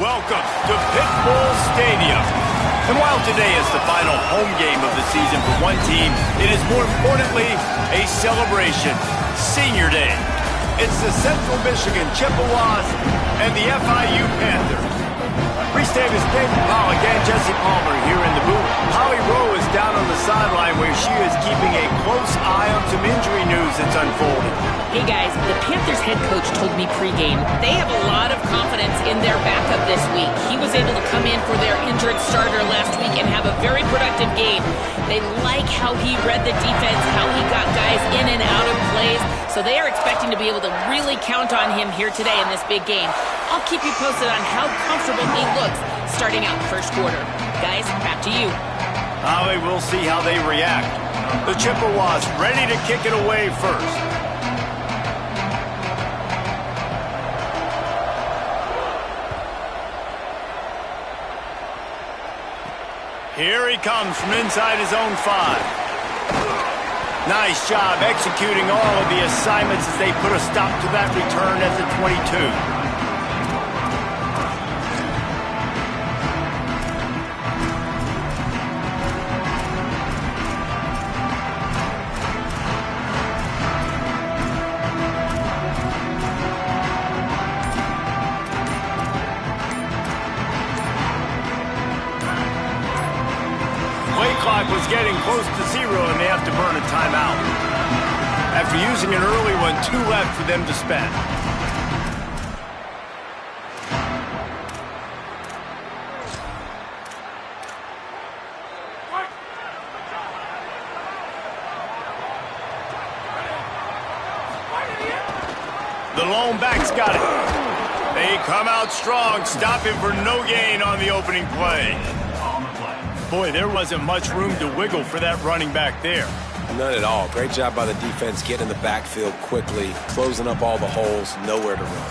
Welcome to Pitbull Stadium. And while today is the final home game of the season for one team, it is more importantly a celebration. Senior Day. It's the Central Michigan Chippewas and the FIU Panthers. Reese Davis, David Pollock, and Jesse Palmer here in the booth. Holly Rowe is down on the sideline where she is keeping a close eye on some injury news that's unfolding. Hey guys, the Panthers head coach told me pregame they have a lot of confidence in their backup this week. He was able to come in for their injured starter last week and have a very productive game. They like how he read the defense, how he got guys in and out of plays, so they are expecting to be able to really count on him here today in this big game. I'll keep you posted on how comfortable he looks starting out the first quarter. Guys, back to you. Holly, we'll see how they react. The Chippewas ready to kick it away first. Here he comes from inside his own 5. Nice job executing all of the assignments as they put a stop to that return at the 22. Clock was getting close to 0, and they have to burn a timeout. After using an early one, 2 left for them to spend. The lone back's got it. They come out strong, stopping for no gain on the opening play. Boy, there wasn't much room to wiggle for that running back there. None at all. Great job by the defense getting in the backfield quickly, closing up all the holes, nowhere to run.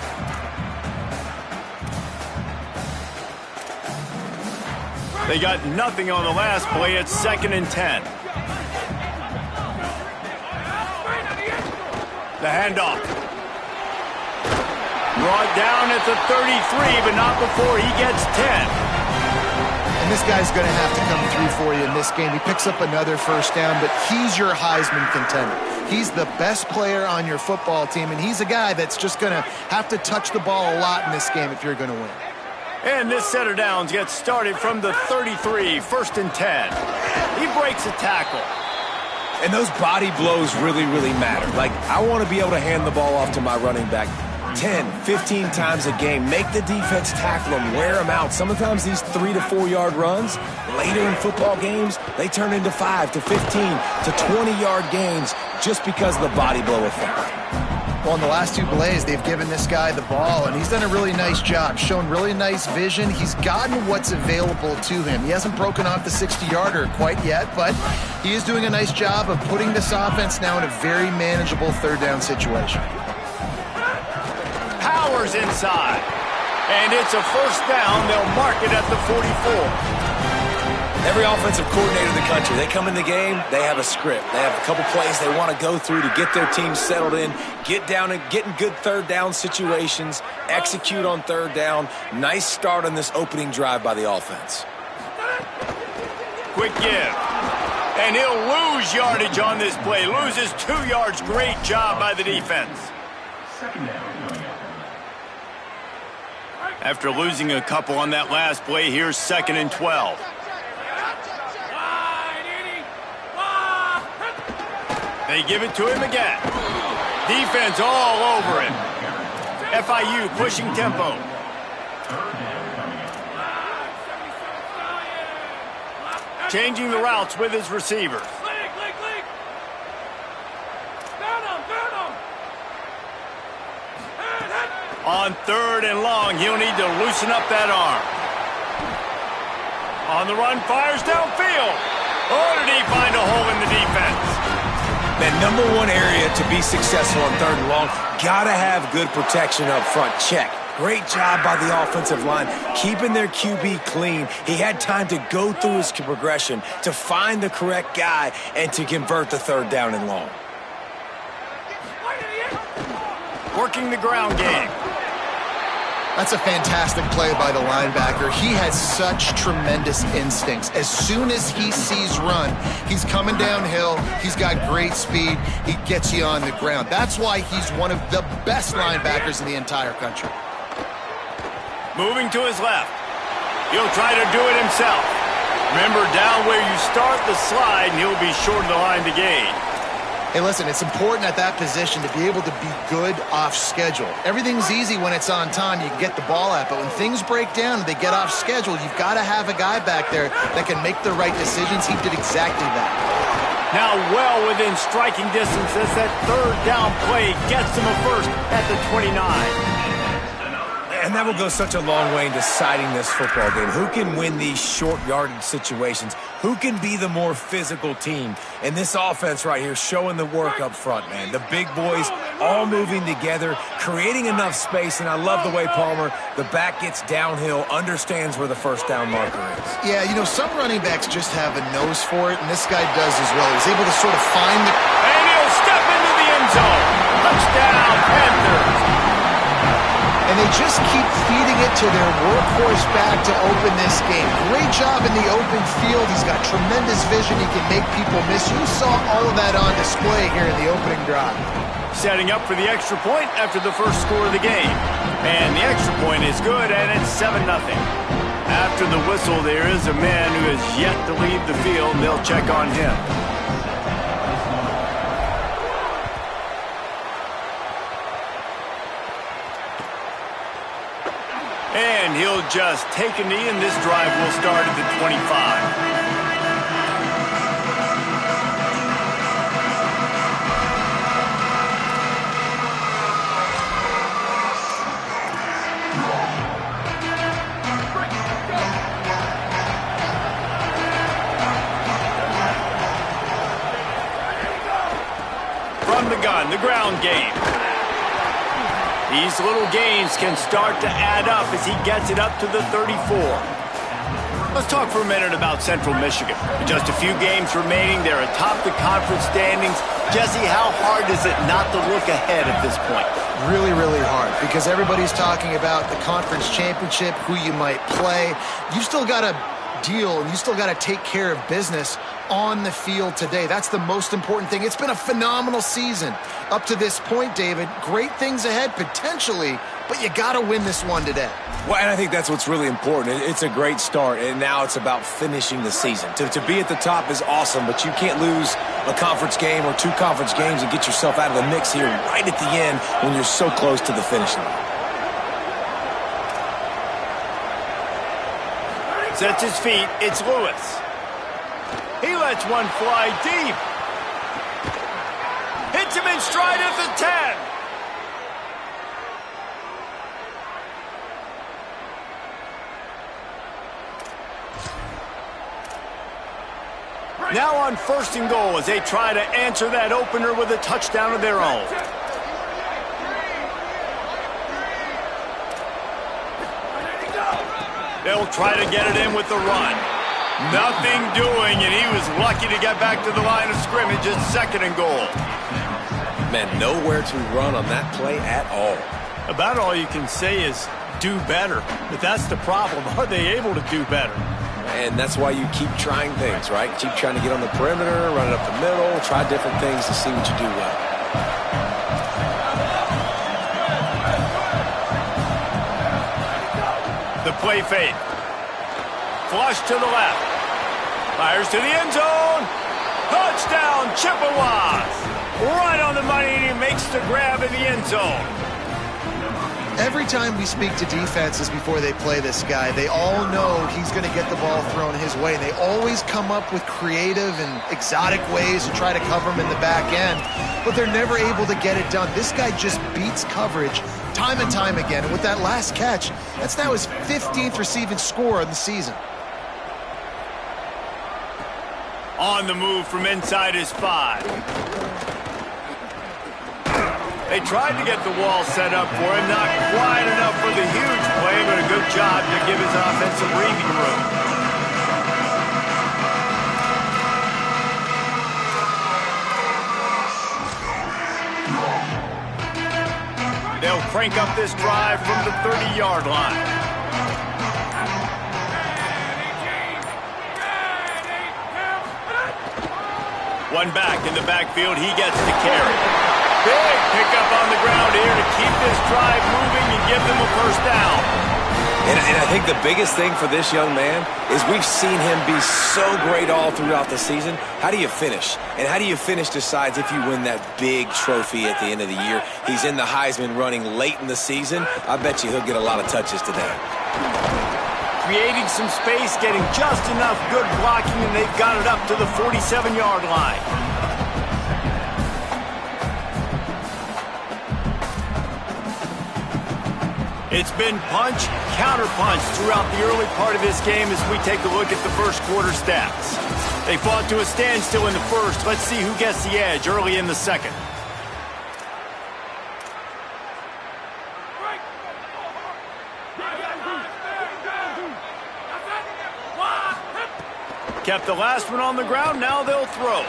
They got nothing on the last play. It's 2nd and 10. The handoff. Brought down at the 33, but not before he gets 10. And this guy's going to have to come through for you in this game. He picks up another first down, but he's your Heisman contender. He's the best player on your football team, and he's a guy that's just going to have to touch the ball a lot in this game if you're going to win. And this set of downs gets started from the 33, 1st and 10. He breaks a tackle. And those body blows really, really matter. Like, I want to be able to hand the ball off to my running back 10, 15 times a game. Make the defense tackle them, wear them out. Sometimes these 3 to 4 yard runs, later in football games, they turn into 5 to 15 to 20-yard gains just because of the body blow effect. Well, in the last 2 plays, they've given this guy the ball, and he's done a really nice job, shown really nice vision. He's gotten what's available to him. He hasn't broken off the 60-yarder quite yet, but he is doing a nice job of putting this offense now in a very manageable 3rd down situation. Powers inside. And it's a 1st down. They'll mark it at the 44. Every offensive coordinator in the country, they come in the game, they have a script. They have a couple plays they want to go through to get their team settled in, get down and get in good 3rd down situations, execute on 3rd down. Nice start on this opening drive by the offense. Quick give. And he'll lose yardage on this play. Loses 2 yards. Great job by the defense. After losing a couple on that last play, here's 2nd and 12. They give it to him again. Defense all over him. FIU pushing tempo. Changing the routes with his receivers. On 3rd and long, he'll need to loosen up that arm. On the run, fires downfield. Oh, did he find a hole in the defense? That #1 area to be successful on 3rd and long, gotta have good protection up front. Check. Great job by the offensive line, keeping their QB clean. He had time to go through his progression to find the correct guy and to convert the 3rd down and long. Working the ground game. That's a fantastic play by the linebacker. He has such tremendous instincts. As soon as he sees run, he's coming downhill. He's got great speed. He gets you on the ground. That's why he's one of the best linebackers in the entire country. Moving to his left. He'll try to do it himself. Remember, down where you start the slide, and he'll be short of the line to gain. Hey, listen, it's important at that position to be able to be good off schedule. Everything's easy when it's on time. You can get the ball out, but when things break down and they get off schedule, you've got to have a guy back there that can make the right decisions. He did exactly that. Now well within striking distance as that third down play gets him a first at the 29. And that will go such a long way in deciding this football game. Who can win these short yardage situations? Who can be the more physical team? And this offense right here showing the work up front, man. The big boys all moving together, creating enough space. And I love the way Palmer, the back gets downhill, understands where the first down marker is. Yeah, you know, some running backs just have a nose for it, and this guy does as well. He's able to sort of find the... And he'll step into the end zone. Touchdown, Panthers. And they just keep feeding it to their workhorse back to open this game. Great job in the open field. He's got tremendous vision. He can make people miss. You saw all of that on display here in the opening drive. Setting up for the extra point after the first score of the game. And the extra point is good, and it's 7-0. After the whistle, there is a man who has yet to leave the field, and they'll check on him. And he'll just take a knee, and this drive will start at the 25. From the gun, the ground game. These little gains can start to add up as he gets it up to the 34. Let's talk for a minute about Central Michigan. With just a few games remaining, they're atop the conference standings. Jesse, how hard is it not to look ahead at this point? Really, really hard, because everybody's talking about the conference championship, who you might play. You still got to deal, and you still got to take care of business on the field today. That's the most important thing. It's been a phenomenal season up to this point, David. Great things ahead, potentially, but you got to win this one today. Well, and I think that's what's really important. It's a great start, and now it's about finishing the season. To be at the top is awesome, but you can't lose a conference game or two conference games and get yourself out of the mix here right at the end when you're so close to the finish line. Sets his feet. It's Lewis. He lets one fly deep. Hits him in stride at the 10. Now on 1st and goal as they try to answer that opener with a touchdown of their own. They'll try to get it in with the run. Nothing doing, and he was lucky to get back to the line of scrimmage at 2nd and goal. Man, nowhere to run on that play at all. About all you can say is do better. But that's the problem. Are they able to do better? And that's why you keep trying things, right? Keep trying to get on the perimeter, run it up the middle, try different things to see what you do well. The play fake. Flush to the left. Fires to the end zone. Touchdown, Chippewas. Right on the money, and he makes the grab in the end zone. Every time we speak to defenses before they play this guy, they all know he's going to get the ball thrown his way. They always come up with creative and exotic ways to try to cover him in the back end, but they're never able to get it done. This guy just beats coverage time and time again, and with that last catch, that's now his 15th receiving score of the season. On the move from inside his 5. They tried to get the wall set up for him. Not quite enough for the huge play, but a good job to give his offense some breathing room. They'll crank up this drive from the 38. 30-yard line. One back in the backfield. He gets the carry. Big pickup on the ground here to keep this drive moving and give them a first down. And I think the biggest thing for this young man is we've seen him be so great all throughout the season. How do you finish? And how do you finish decides if you win that big trophy at the end of the year. He's in the Heisman running late in the season. I bet you he'll get a lot of touches today. Creating some space, getting just enough good blocking, and they've got it up to the 47-yard line. It's been punch, counter-punch throughout the early part of this game as we take a look at the first quarter stats. They fought to a standstill in the first. Let's see who gets the edge early in the second. Kept the last one on the ground, now they'll throw.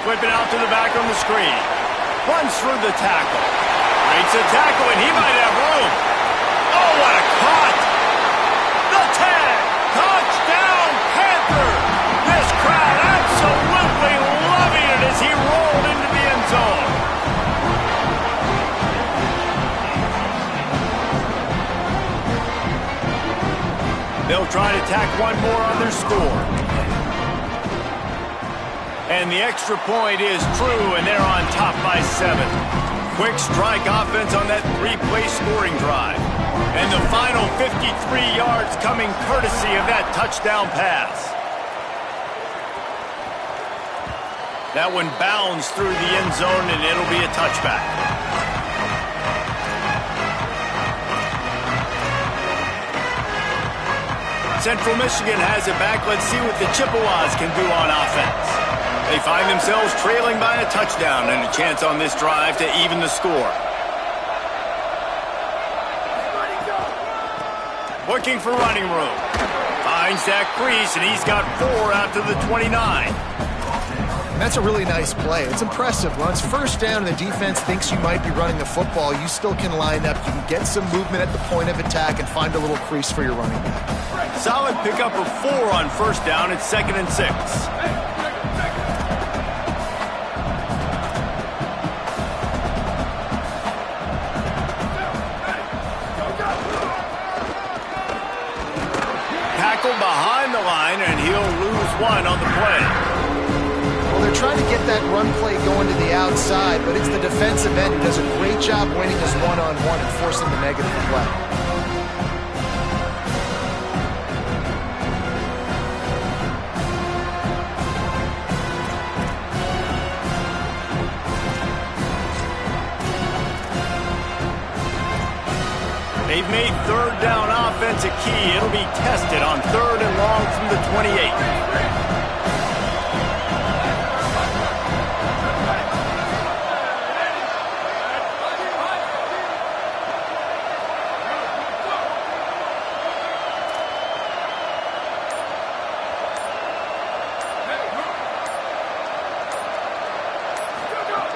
Flipping out to the back on the screen. Runs through the tackle. Breaks a tackle, and he might have room. Oh, what a cut! The tag! Touchdown, Panther! This crowd absolutely loving it as he rolled into the end zone. They'll try to tack one more on their score. And the extra point is true, and they're on top by 7. Quick strike offense on that 3-play scoring drive. And the final 53 yards coming courtesy of that touchdown pass. That one bounds through the end zone, and it'll be a touchback. Central Michigan has it back. Let's see what the Chippewas can do on offense. They find themselves trailing by a touchdown and a chance on this drive to even the score. Looking for running room. Finds that crease, and he's got 4 out to the 29. And that's a really nice play. It's impressive. When it's first down and the defense thinks you might be running the football, you still can line up. You can get some movement at the point of attack and find a little crease for your running back. Solid pickup of 4 on first down. It's 2nd and 6. Behind the line, and he'll lose 1 on the play. Well, they're trying to get that run play going to the outside, but it's the defensive end who does a great job winning this one-on-one and forcing the negative play. They've made 3rd down offense a key. It'll be tested on 3rd and long from the 28.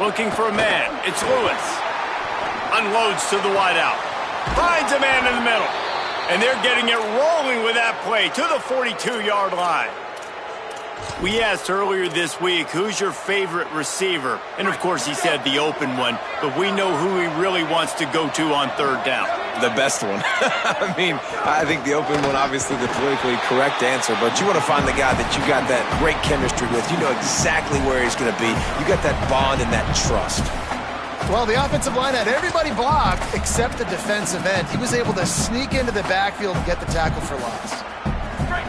Looking for a man. It's Lewis. Unloads to the wideout. Finds a man in the middle. And they're getting it rolling with that play to the 42-yard line. We asked earlier this week, who's your favorite receiver? And, of course, he said the open one. But we know who he really wants to go to on 3rd down. The best one. I mean, I think the open one, obviously the politically correct answer. But you want to find the guy that you got that great chemistry with. You know exactly where he's going to be. You got that bond and that trust. Well, the offensive line had everybody blocked except the defensive end. He was able to sneak into the backfield and get the tackle for loss.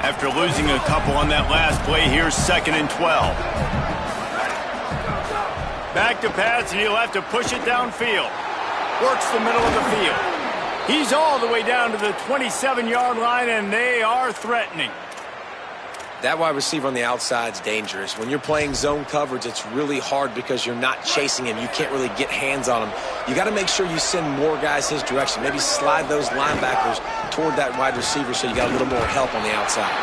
After losing a couple on that last play, here's 2nd and 12. Back to pass, and he'll have to push it downfield. Works the middle of the field. He's all the way down to the 27-yard line, and they are threatening. That wide receiver on the outside is dangerous. When you're playing zone coverage, it's really hard because you're not chasing him. You can't really get hands on him. You got to make sure you send more guys his direction. Maybe slide those linebackers toward that wide receiver so you got a little more help on the outside.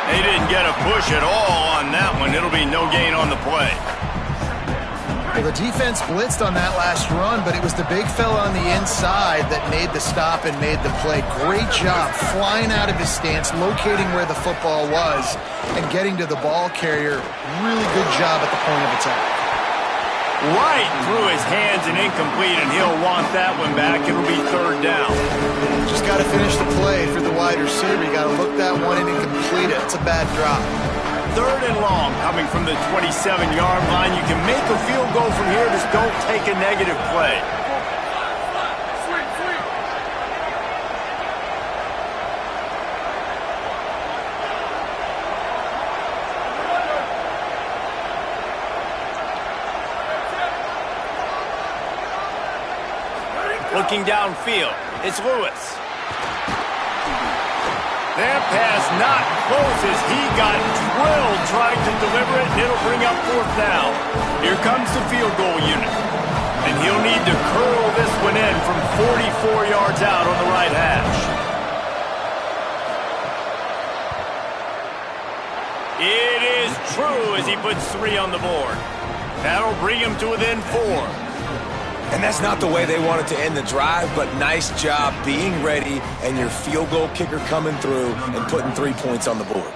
They didn't get a push at all on that one. It'll be no gain on the play. Well, the defense blitzed on that last run, but it was the big fella on the inside that made the stop and made the play. Great job flying out of his stance, locating where the football was, and getting to the ball carrier. Really good job at the point of attack. Right through his hands and incomplete, and he'll want that one back. It'll be third down. Just got to finish the play for the wide receiver. You got to look that one in and complete it. It's a bad drop. Third and long coming from the 27-yard line. You can make a field goal from here. Just don't take a negative play. Looking downfield, it's Lewis. That pass not close as he got drilled trying to deliver it, and it'll bring up fourth down. Here comes the field goal unit. And he'll need to curl this one in from 44 yards out on the right hash. It is true as he puts 3 on the board. That'll bring him to within 4. And that's not the way they wanted to end the drive, but nice job being ready and your field goal kicker coming through and putting 3 points on the board.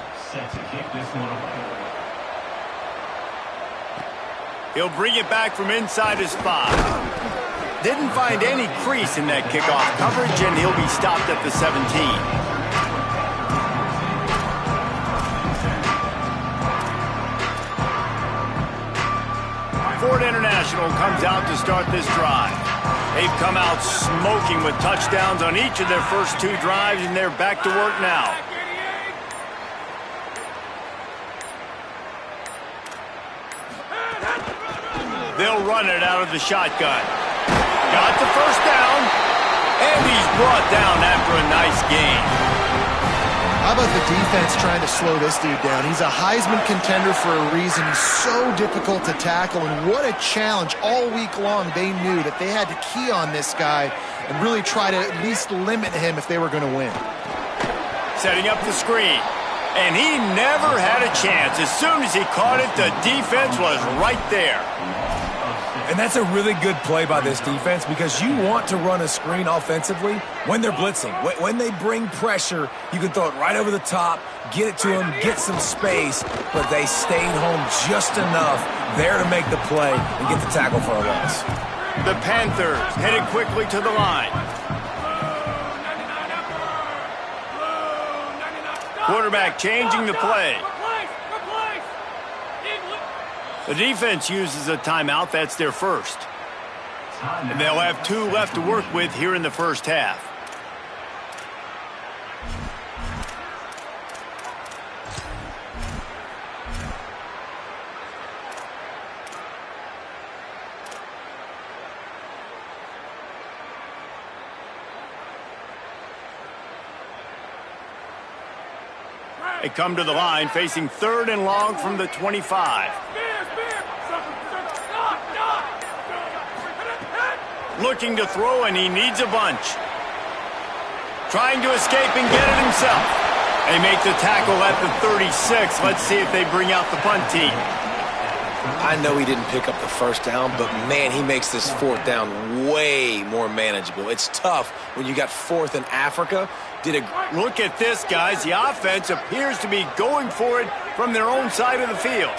He'll bring it back from inside his 5. Didn't find any crease in that kickoff coverage, and he'll be stopped at the 17. Ford International comes out to start this drive. They've come out smoking with touchdowns on each of their first 2 drives, and they're back to work now. They'll run it out of the shotgun. Got the first down, and he's brought down after a nice gain. How about the defense trying to slow this dude down? He's a Heisman contender for a reason. He's so difficult to tackle, and what a challenge. All week long, they knew that they had to key on this guy and really try to at least limit him if they were going to win. Setting up the screen, and he never had a chance. As soon as he caught it, the defense was right there. And that's a really good play by this defense because you want to run a screen offensively when they're blitzing. When they bring pressure, you can throw it right over the top, get it to them, get some space, but they stayed home just enough there to make the play and get the tackle for a loss. The Panthers headed quickly to the line. Quarterback changing the play. The defense uses a timeout. That's their first. And they'll have 2 left to work with here in the first half. They come to the line facing 3rd and long from the 25. Looking to throw, and he needs a bunch. Trying to escape and get it himself. They make the tackle at the 36. Let's see if they bring out the punt team. I know he didn't pick up the first down, but man, he makes this 4th down way more manageable. It's tough when you got 4th in Africa. Look at this, guys. The offense appears to be going for it from their own side of the field.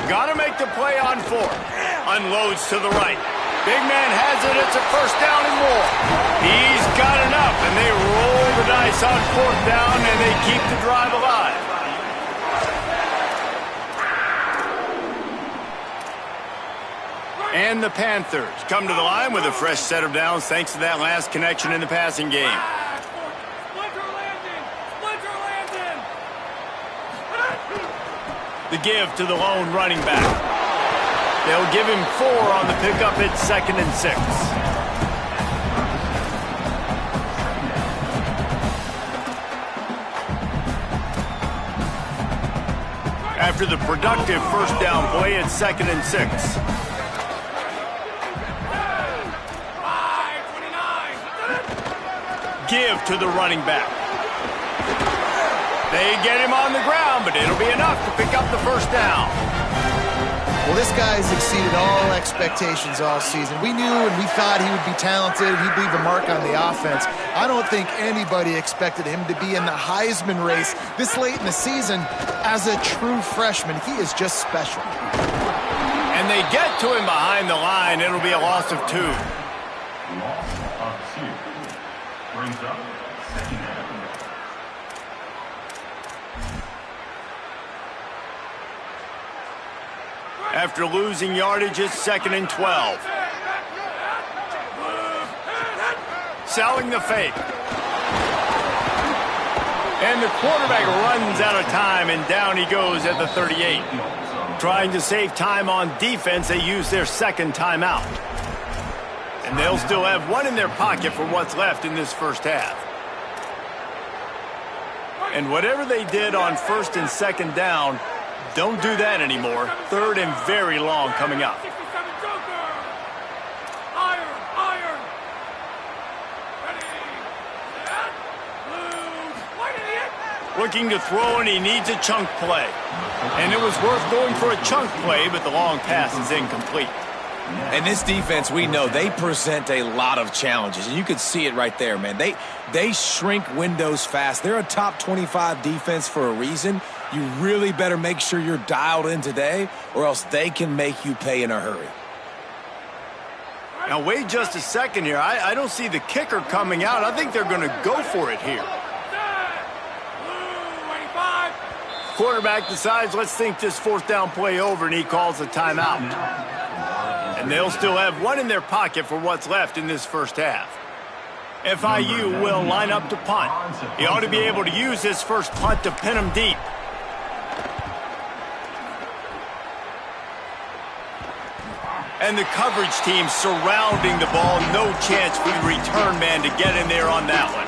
Got to make the play on 4th. Unloads to the right. Big man has it. It's a first down and more. He's got enough, and they roll the dice on 4th down, and they keep the drive alive. And the Panthers come to the line with a fresh set of downs thanks to that last connection in the passing game. The give to the lone running back. They'll give him 4 on the pickup at 2nd and 6. After the productive first down play at 2nd and 6. Give to the running back. They get him on the ground, but it'll be enough to pick up the first down. Well, this guy's exceeded all expectations all season. We knew and we thought he would be talented. He'd leave a mark on the offense. I don't think anybody expected him to be in the Heisman race this late in the season as a true freshman. He is just special. And they get to him behind the line. It'll be a loss of 2. Loss of 2. Brings up second down. After losing yardage, it's 2nd and 12. Selling the fake. And the quarterback runs out of time, and down he goes at the 38. Trying to save time on defense, they use their second timeout. And they'll still have one in their pocket for what's left in this first half. And whatever they did on 1st and 2nd down, don't do that anymore. 3rd and very long coming up. Looking to throw, and he needs a chunk play. And it was worth going for a chunk play, but the long pass is incomplete. And this defense, we know, they present a lot of challenges. And you could see it right there, man. They shrink windows fast. They're a top 25 defense for a reason. You really better make sure you're dialed in today, or else they can make you pay in a hurry. Now, wait just a second here. I don't see the kicker coming out. I think they're going to go for it here. Quarterback decides, let's think this 4th down play over, and he calls a timeout. And they'll still have one in their pocket for what's left in this first half. FIU will line up to punt. He ought to be able to use his first punt to pin him deep. And the coverage team surrounding the ball. No chance for the return man to get in there on that one.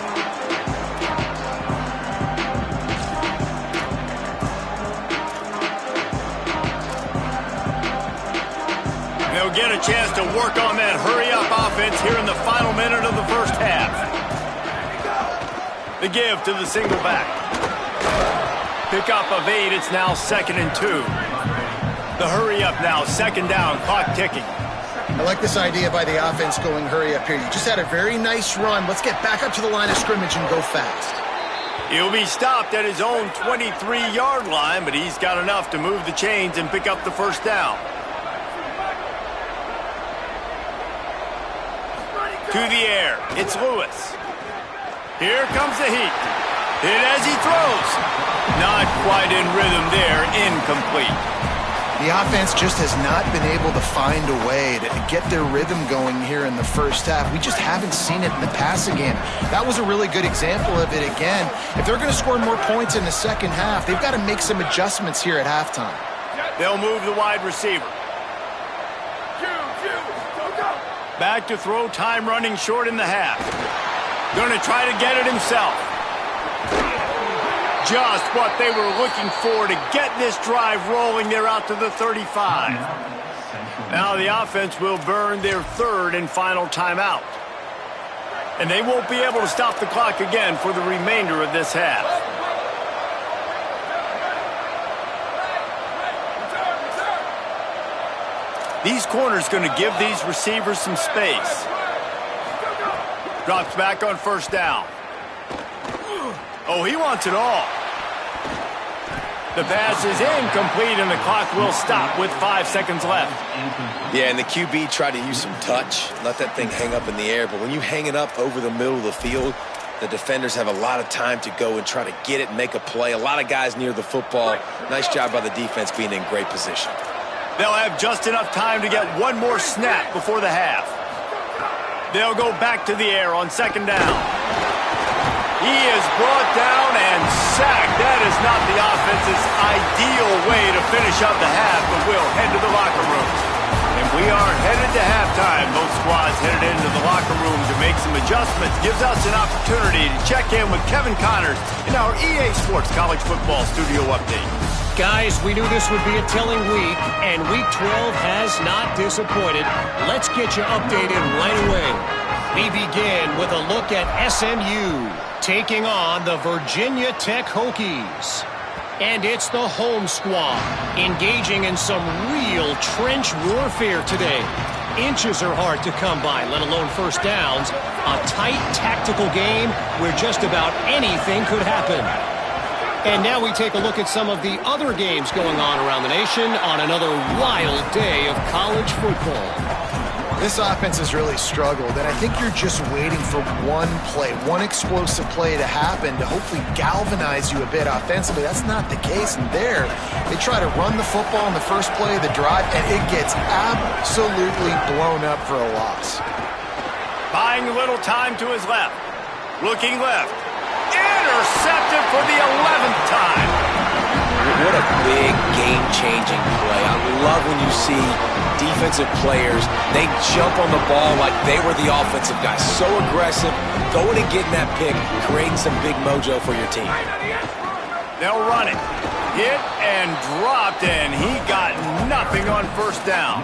They'll get a chance to work on that hurry-up offense here in the final minute of the first half. The give to the single back. Pickup of 8. It's now 2nd and 2. The hurry-up now, 2nd down, clock ticking. I like this idea by the offense going hurry up here. You just had a very nice run. Let's get back up to the line of scrimmage and go fast. He'll be stopped at his own 23-yard line, but he's got enough to move the chains and pick up the first down. To the air, it's Lewis. Here comes the heat. Hit as he throws. Not quite in rhythm there, incomplete. The offense just has not been able to find a way to get their rhythm going here in the first half. We just haven't seen it in the passing game. That was a really good example of it again. If they're going to score more points in the second half, they've got to make some adjustments here at halftime. They'll move the wide receiver. Back to throw, time running short in the half. Going to try to get it himself. Just what they were looking for to get this drive rolling. They're out to the 35. Now the offense will burn their 3rd and final timeout. And they won't be able to stop the clock again for the remainder of this half. These corners going to give these receivers some space. Drops back on 1st down. Oh, he wants it all. The pass is incomplete, and the clock will stop with 5 seconds left. Yeah, and the QB tried to use some touch, let that thing hang up in the air. But when you hang it up over the middle of the field, the defenders have a lot of time to go and try to get it and make a play. A lot of guys near the football. Nice job by the defense being in great position. They'll have just enough time to get one more snap before the half. They'll go back to the air on 2nd down. He is brought down and sacked. That is not the offense's ideal way to finish up the half, but we'll head to the locker rooms. And we are headed to halftime. Both squads headed into the locker room to make some adjustments. Gives us an opportunity to check in with Kevin Connors in our EA Sports College Football Studio Update. Guys, we knew this would be a telling week, and Week 12 has not disappointed. Let's get you updated right away. We begin with a look at SMU taking on the Virginia Tech Hokies. And it's the home squad engaging in some real trench warfare today. Inches are hard to come by, let alone first downs. A tight tactical game where just about anything could happen. And now we take a look at some of the other games going on around the nation on another wild day of college football. This offense has really struggled, and I think you're just waiting for one play, one explosive play to happen to hopefully galvanize you a bit offensively. That's not the case, and there, they try to run the football in the first play of the drive, and it gets absolutely blown up for a loss. Buying a little time to his left. Looking left. Intercepted for the 11th time. What a big game-changing play. I love when you see defensive players, they jump on the ball like they were the offensive guys. So aggressive, going and getting that pick, creating some big mojo for your team. They'll run it. Hit and dropped, and he got nothing on first down.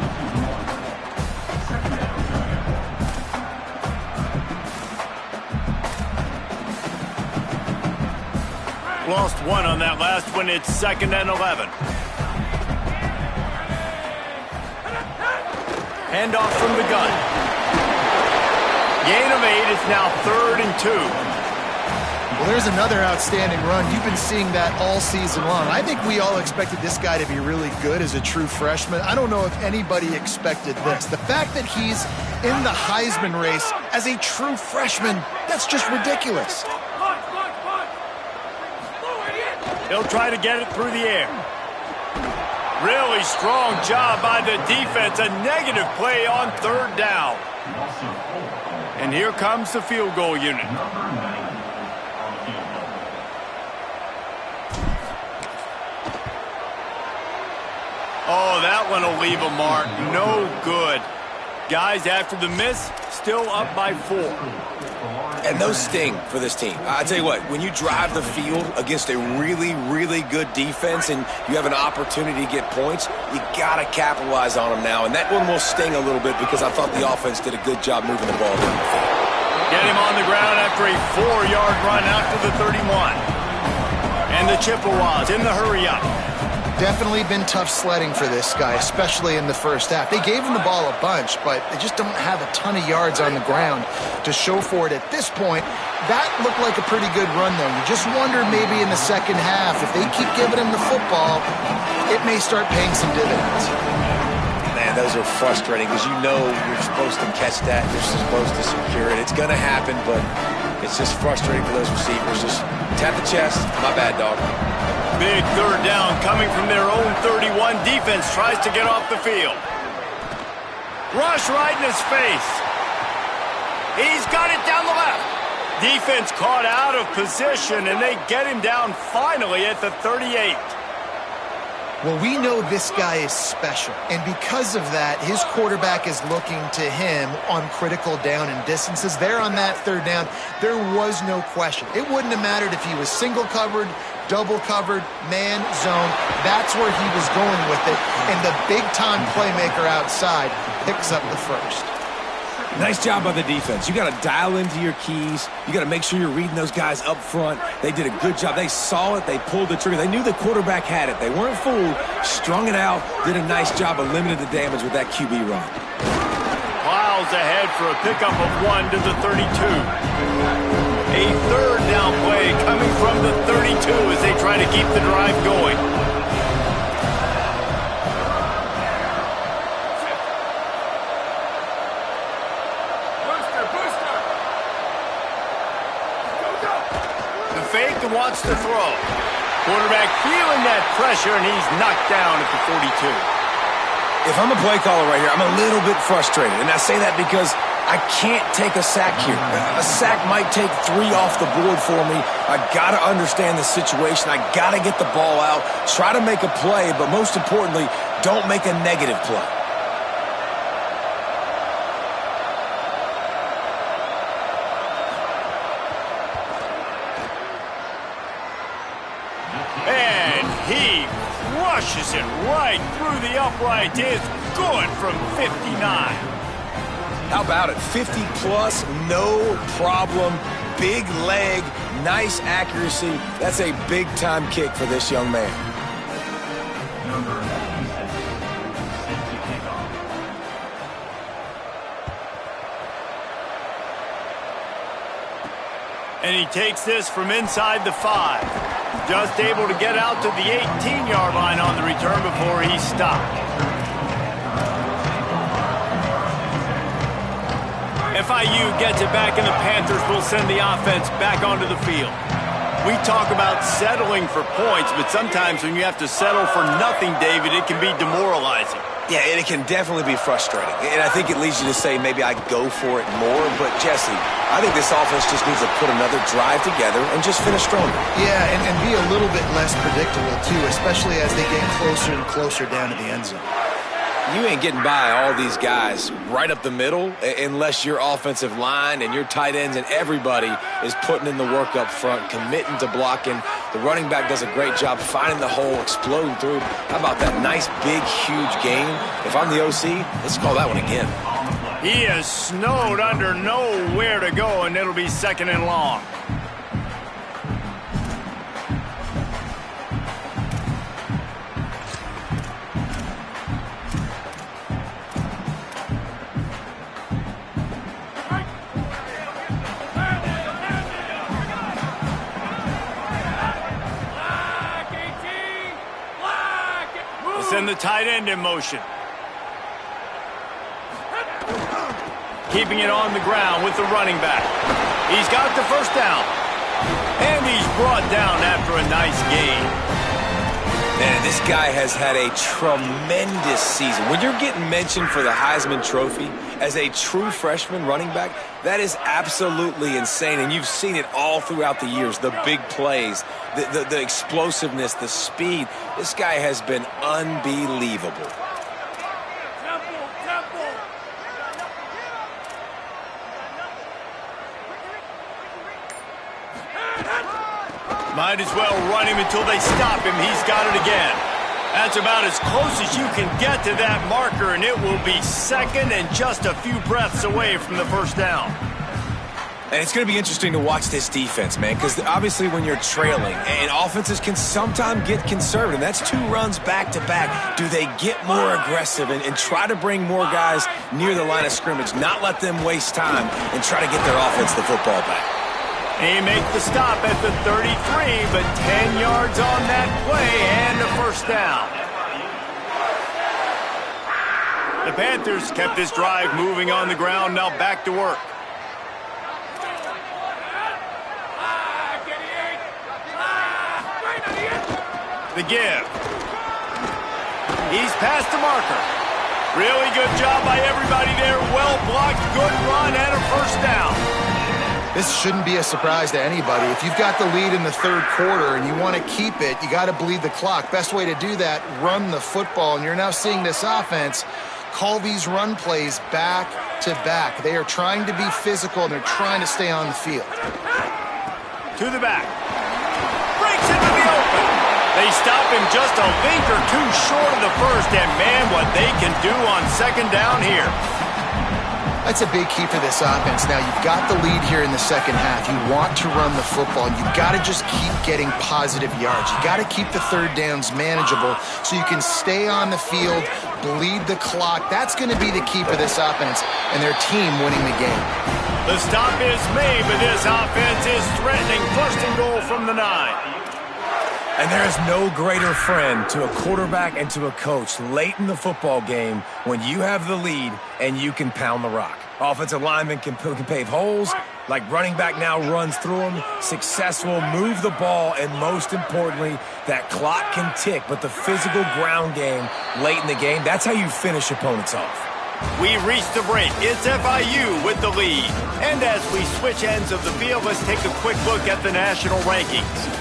Lost one on that last one. It's 2nd and 11. Handoff from the gun. Gain of 8. It's now 3rd and 2. Well, there's another outstanding run. You've been seeing that all season long. I think we all expected this guy to be really good as a true freshman. I don't know if anybody expected this. The fact that he's in the Heisman race as a true freshman, that's just ridiculous. He'll try to get it through the air. Really strong job by the defense. A negative play on 3rd down. And here comes the field goal unit. Oh, that one will leave a mark. No good. Guys, after the miss, still up by 4. And those sting for this team. I tell you what, when you drive the field against a really, really good defense and you have an opportunity to get points, you got to capitalize on them now. And that one will sting a little bit because I thought the offense did a good job moving the ball down the field. Get him on the ground after a 4-yard run out to the 31. And the Chippewas in the hurry-up. Definitely been tough sledding for this guy, especially in the first half. They gave him the ball a bunch, but they just don't have a ton of yards on the ground to show for it at this point. That looked like a pretty good run, though. You just wonder maybe in the second half, if they keep giving him the football, it may start paying some dividends. Man, those are frustrating because you know you're supposed to catch that. You're supposed to secure it. It's going to happen, but it's just frustrating for those receivers. Just tap the chest. My bad, dog. Big 3rd down coming from their own 31. Defense tries to get off the field. Rush right in his face. He's got it down the left. Defense caught out of position, and they get him down finally at the 38. Well, we know this guy is special, and because of that, his quarterback is looking to him on critical down and distances. There on that 3rd down, there was no question. It wouldn't have mattered if he was single covered, double covered, man, zone. That's where he was going with it, and the big-time playmaker outside picks up the first. Nice job by the defense. You got to dial into your keys. You got to make sure you're reading those guys up front. They did a good job. They saw it. They pulled the trigger. They knew the quarterback had it. They weren't fooled. Strung it out. Did a nice job of limiting the damage with that QB run. Miles ahead for a pickup of 1 to the 32. A 3rd down play coming from the 32 as they try to keep the drive going. Fake and wants to throw. Quarterback feeling that pressure, and he's knocked down at the 42. If I'm a play caller right here, I'm a little bit frustrated. And I say that because I can't take a sack here. A sack might take 3 off the board for me. I got to understand the situation. I got to get the ball out, try to make a play, but most importantly, don't make a negative play. And he rushes it right through the upright. It's good from 59. How about it? 50 plus, no problem. Big leg, nice accuracy. That's a big-time kick for this young man. Number 96, set to kick off. And he takes this from inside the 5. Just able to get out to the 18-yard line on the return before he stopped. FIU gets it back, and the Panthers will send the offense back onto the field. We talk about settling for points, but sometimes when you have to settle for nothing, David, it can be demoralizing. Yeah, and it can definitely be frustrating. And I think it leads you to say maybe I go for it more. But, Jesse, I think this offense just needs to put another drive together and just finish stronger. Yeah, and be a little bit less predictable, too, especially as they get closer and closer down to the end zone. You ain't getting by all these guys right up the middle unless your offensive line and your tight ends and everybody is putting in the work up front, committing to blocking. The running back does a great job finding the hole, exploding through. How about that nice, big, huge gain? If I'm the OC, let's call that one again. He is snowed under, nowhere to go, and it'll be 2nd and long. Send the tight end in motion. Keeping it on the ground with the running back. He's got the first down. And he's brought down after a nice gain. Man, this guy has had a tremendous season. When you're getting mentioned for the Heisman Trophy as a true freshman running back, that is absolutely insane. And you've seen it all throughout the years, the big plays, the explosiveness, the speed. This guy has been unbelievable. Might as well run him until they stop him. He's got it again. That's about as close as you can get to that marker, and it will be 2nd and just a few breaths away from the first down. And it's going to be interesting to watch this defense, man, because obviously when you're trailing, and offenses can sometimes get conservative. That's 2 runs back-to-back. Do they get more aggressive and try to bring more guys near the line of scrimmage, not let them waste time, and try to get their offense the football back? He makes the stop at the 33, but 10 yards on that play and a first down. The Panthers kept this drive moving on the ground, now back to work. The give. He's past the marker. Really good job by everybody there. Well blocked, good run, and a first down. This shouldn't be a surprise to anybody. If you've got the lead in the 3rd quarter and you want to keep it, you got to bleed the clock. Best way to do that, run the football. And you're now seeing this offense call these run plays back to back. They are trying to be physical, and they're trying to stay on the field. To the back. Breaks into the open. They stop him just a link or 2 short of the first, and man, what they can do on 2nd down here. That's a big key for this offense. Now, you've got the lead here in the 2nd half. You want to run the football. You've got to just keep getting positive yards. You got to keep the 3rd downs manageable so you can stay on the field, bleed the clock. That's going to be the key for this offense and their team winning the game. The stop is made, but this offense is threatening 1st and goal from the 9. And there is no greater friend to a quarterback and to a coach late in the football game when you have the lead and you can pound the rock. Offensive linemen can pave holes, like running back now runs through them, successful, move the ball, and most importantly, that clock can tick. But the physical ground game late in the game, that's how you finish opponents off. We reach the break. It's FIU with the lead. And as we switch ends of the field, let's take a quick look at the national rankings.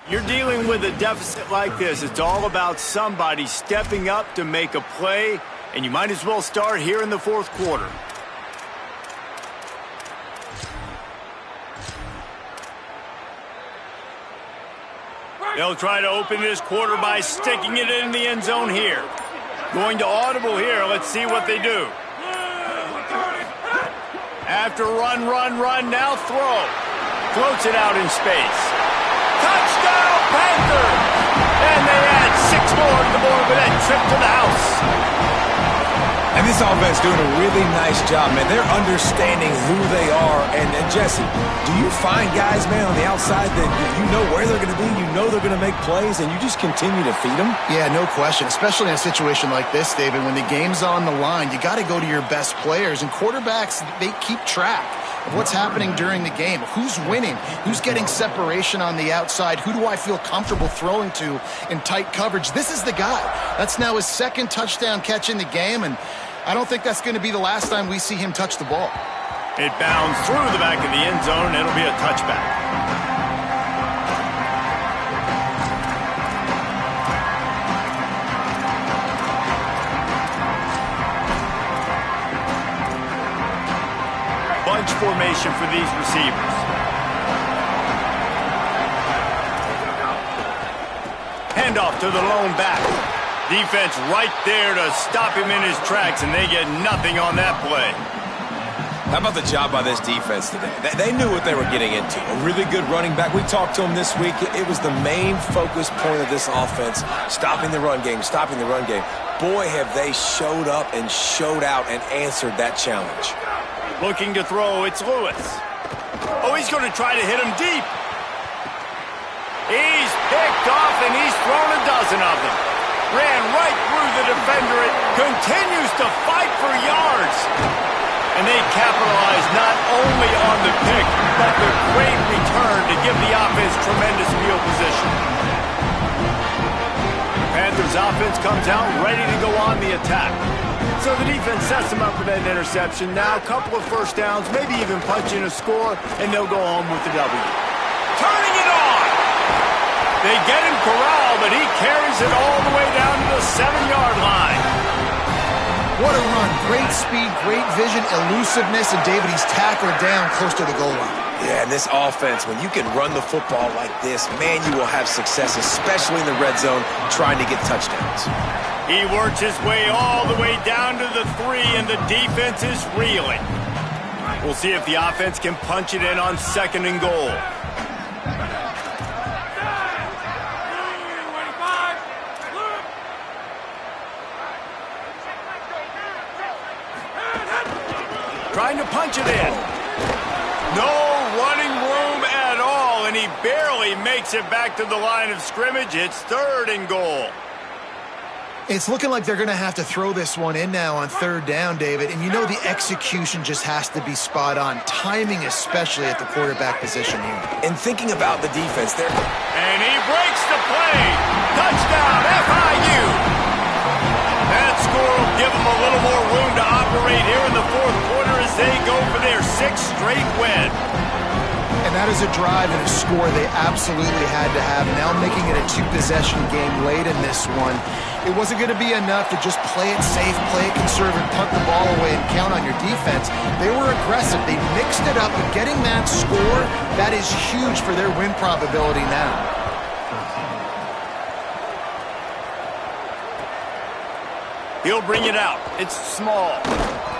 You're dealing with a deficit like this. It's all about somebody stepping up to make a play, and you might as well start here in the fourth quarter. They'll try to open this quarter by sticking it in the end zone here. Going to audible here. Let's see what they do. After run, now throw. Floats it out in space. Touchdown, Panthers! And they add 6 more to the board with that trip to the house. And this offense doing a really nice job, man. They're understanding who they are. And Jesse, do you find guys, man, on the outside that you know where they're going to be, you know they're going to make plays, and you just continue to feed them? Yeah, no question, especially in a situation like this, David. When the game's on the line, you got to go to your best players. And quarterbacks, they keep track of what's happening during the game. Who's winning? Who's getting separation on the outside? Who do I feel comfortable throwing to in tight coverage? This is the guy. That's now his 2nd touchdown catch in the game, and I don't think that's going to be the last time we see him touch the ball. It bounds through the back of the end zone. It'll be a touchback. Bunch formation for these receivers. Handoff to the lone back. Defense right there to stop him in his tracks, and they get nothing on that play. How about the job by this defense today? They knew what they were getting into. A really good running back. We talked to him this week. It was the main focus point of this offense, stopping the run game, stopping the run game. Boy, have they showed up and showed out and answered that challenge. Looking to throw, it's Lewis. Oh, he's going to try to hit him deep. He's picked off, and he's thrown a dozen of them. Ran right through the defender. It continues to fight for yards. And they capitalize not only on the pick, but the great return to give the offense tremendous field position. Panthers offense comes out ready to go on the attack. So the defense sets them up for that interception. Now a couple of first downs, maybe even punch in a score, and they'll go home with the W. Turning it on! They get him corralled, but he carries it all the way down to the 7-yard line. What a run. Great speed, great vision, elusiveness, and David, he's tackled down close to the goal line. Yeah, and this offense, when you can run the football like this, man, you will have success, especially in the red zone, trying to get touchdowns. He works his way all the way down to the 3, and the defense is reeling. We'll see if the offense can punch it in on 2nd and goal. Trying to punch it in. No running room at all, and he barely makes it back to the line of scrimmage. It's 3rd and goal. It's looking like they're going to have to throw this one in now on 3rd down, David. And you know the execution just has to be spot on. Timing especially at the quarterback position here. And thinking about the defense there. And he breaks the play. Touchdown, FIU. That score will give them a little more room to operate here in the 4th quarter as they go for their 6th straight win. And that is a drive and a score they absolutely had to have. Now making it a 2-possession game late in this one. It wasn't going to be enough to just play it safe, play it conservative, punt the ball away, and count on your defense. They were aggressive. They mixed it up, but getting that score, that is huge for their win probability now. He'll bring it out. It's small.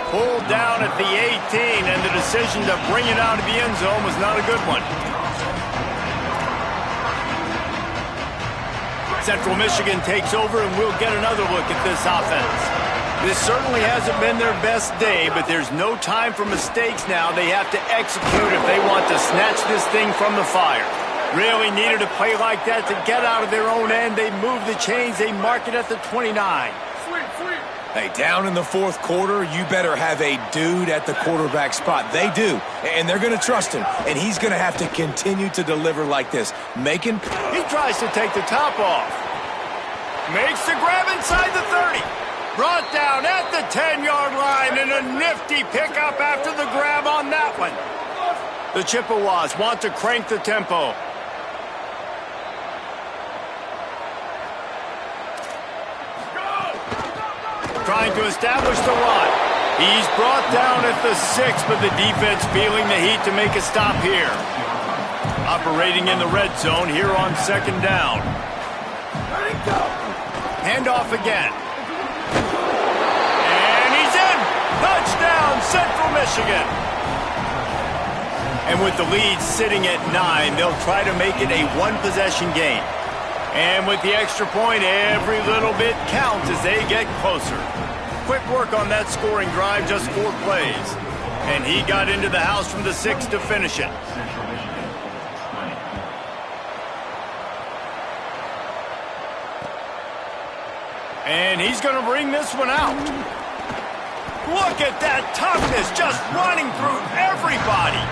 Pulled down at the 18, and the decision to bring it out of the end zone was not a good one. Central Michigan takes over, and we'll get another look at this offense. This certainly hasn't been their best day, but there's no time for mistakes now. They have to execute if they want to snatch this thing from the fire. Really needed a play like that to get out of their own end. They move the chains. They mark it at the 29. Hey, down in the 4th quarter, you better have a dude at the quarterback spot. They do, and they're going to trust him, and he's going to have to continue to deliver like this. He tries to take the top off. Makes the grab inside the 30. Brought down at the 10-yard line, and a nifty pickup after the grab on that one. The Chippewas want to crank the tempo. trying to establish the run. He's brought down at the 6, but the defense feeling the heat to make a stop here. Operating in the red zone here on 2nd down. Handoff again. And he's in! Touchdown, Central Michigan! And with the lead sitting at 9, they'll try to make it a one-possession game. And with the extra point, every little bit counts as they get closer. Quick work on that scoring drive, just 4 plays. And he got into the house from the 6 to finish it. And he's going to bring this one out. Look at that toughness, just running through everybody.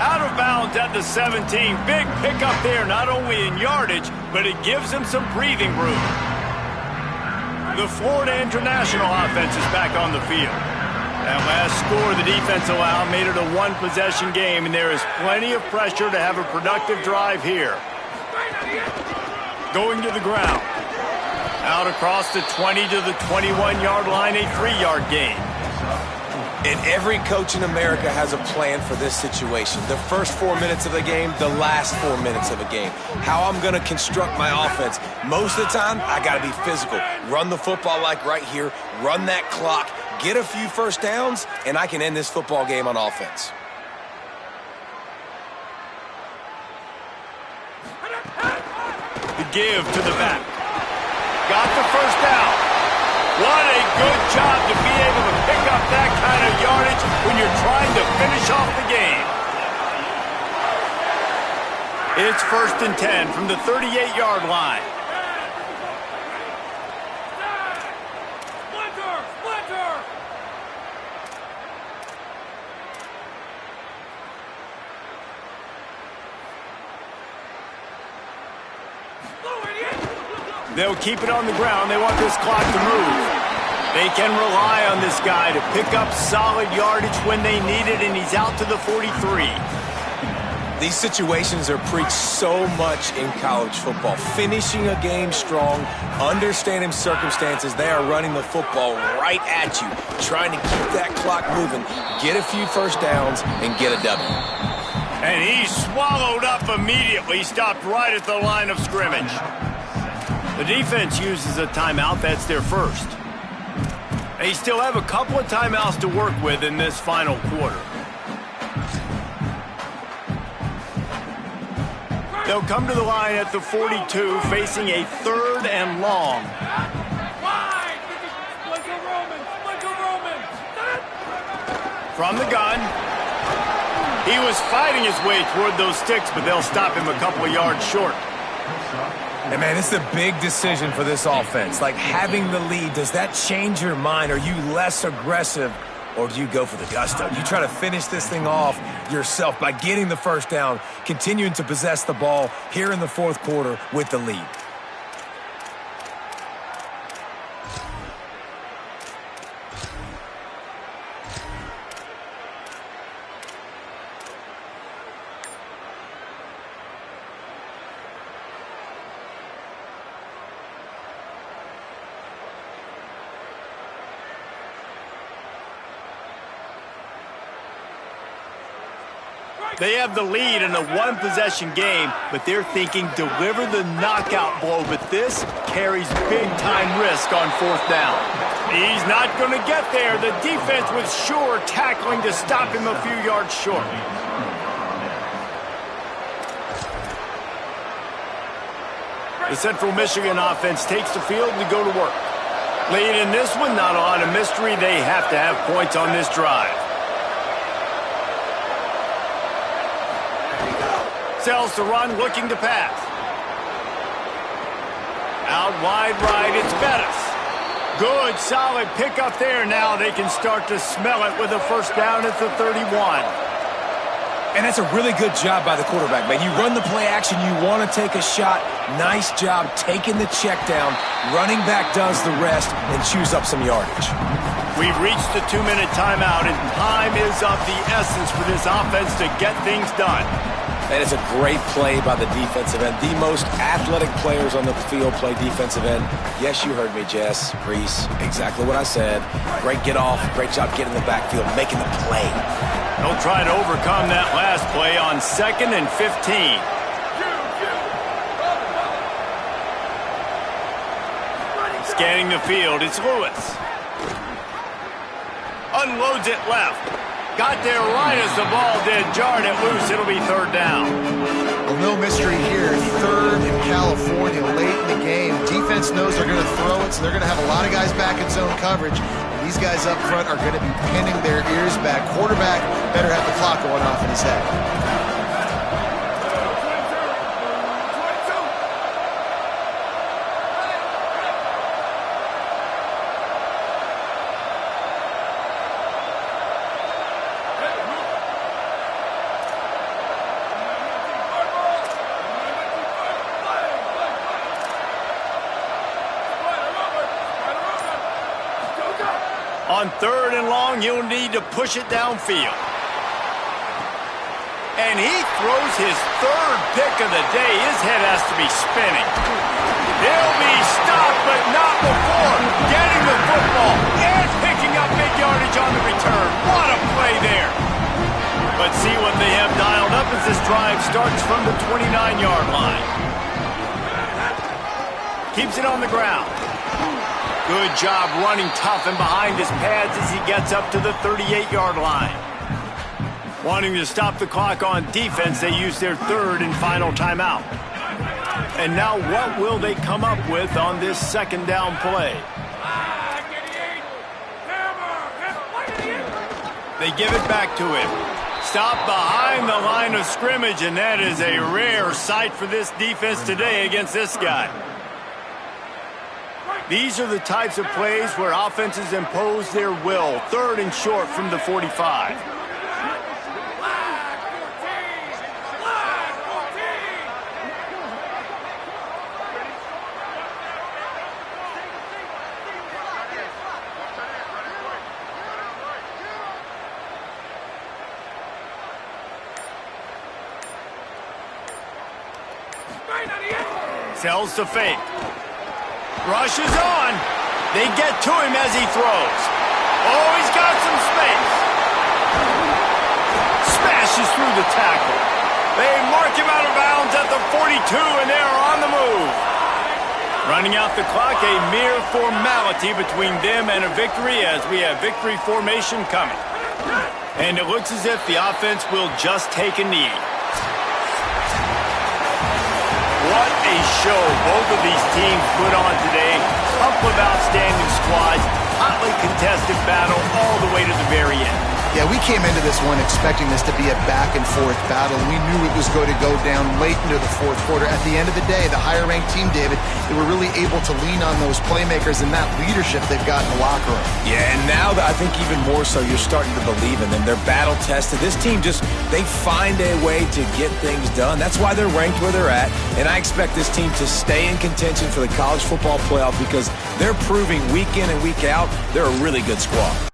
Out of bounds at the 17. Big pickup there, not only in yardage, but it gives him some breathing room. The Florida International offense is back on the field. That last score the defense allowed made it a one-possession game, and there is plenty of pressure to have a productive drive here. Going to the ground. Out across the 20 to the 21-yard line, a 3-yard gain. And every coach in America has a plan for this situation. The first 4 minutes of the game, the last 4 minutes of a game. How I'm going to construct my offense. Most of the time, I got to be physical. Run the football like right here. Run that clock. Get a few first downs, and I can end this football game on offense. The give to the back. Got the first down. What a good job to be able to pick up that kind of yardage when you're trying to finish off the game. It's 1st and 10 from the 38-yard line. They'll keep it on the ground. They want this clock to move. They can rely on this guy to pick up solid yardage when they need it, and he's out to the 43. These situations are preached so much in college football. Finishing a game strong, understanding circumstances. They are running the football right at you, trying to keep that clock moving, get a few first downs, and get a W. And he swallowed up immediately, stopped right at the line of scrimmage. The defense uses a timeout. That's their first. They still have a couple of timeouts to work with in this final quarter. They'll come to the line at the 42, facing a 3rd and long. From the gun. He was fighting his way toward those sticks, but they'll stop him a couple of yards short. And, man, it's a big decision for this offense. Like, having the lead, does that change your mind? Are you less aggressive, or do you go for the gusto? You try to finish this thing off yourself by getting the first down, continuing to possess the ball here in the 4th quarter with the lead. They have the lead in a one-possession game, but they're thinking deliver the knockout blow, but this carries big-time risk on 4th down. He's not going to get there. The defense was sure tackling to stop him a few yards short. The Central Michigan offense takes the field to go to work. Lead in this one, not a lot of mystery. They have to have points on this drive. Sells to run, looking to pass. Out wide right, it's Bettis. Good, solid pickup there. Now they can start to smell it with a first down at the 31. And that's a really good job by the quarterback, man. You run the play action, you want to take a shot. Nice job taking the check down. Running back does the rest and chews up some yardage. We've reached the 2-minute timeout, and time is of the essence for this offense to get things done. That is a great play by the defensive end. The most athletic players on the field play defensive end. Yes, you heard me, Jess, Reese. Exactly what I said. Great get off. Great job getting in the backfield, making the play. They'll try to overcome that last play on 2nd and 15. Scanning the field, it's Lewis. Unloads it left. Got there right as the ball did. Jarred it loose. It'll be 3rd down. Well, no mystery here. 3rd in California late in the game. Defense knows they're going to throw it, so they're going to have a lot of guys back in zone coverage. And these guys up front are going to be pinning their ears back. Quarterback better have the clock going off in his head. On 3rd and long, you'll need to push it downfield. And he throws his 3rd pick of the day. His head has to be spinning. He'll be stopped, but not before getting the football and picking up big yardage on the return. What a play there. Let's see what they have dialed up as this drive starts from the 29-yard line. Keeps it on the ground. Good job running tough and behind his pads as he gets up to the 38-yard line. Wanting to stop the clock on defense, they use their 3rd and final timeout. And now what will they come up with on this 2nd down play? They give it back to him. Stop behind the line of scrimmage, and that is a rare sight for this defense today against this guy. These are the types of plays where offenses impose their will. 3rd and short from the 45. Sells to fake. Rushes on. They get to him as he throws. Oh, he's got some space. Smashes through the tackle. They mark him out of bounds at the 42, and they're on the move. Running out the clock, a mere formality between them and a victory as we have victory formation coming. And it looks as if the offense will just take a knee. What a show both of these teams put on today. Couple of outstanding squads, hotly contested battle all the way to the very end. Yeah, we came into this one expecting this to be a back-and-forth battle. We knew it was going to go down late into the 4th quarter. At the end of the day, the higher-ranked team, David, they were really able to lean on those playmakers and that leadership they've got in the locker room. Yeah, and now I think even more so, you're starting to believe in them. They're battle-tested. This team they find a way to get things done. That's why they're ranked where they're at, and I expect this team to stay in contention for the college football playoff because they're proving week in and week out they're a really good squad.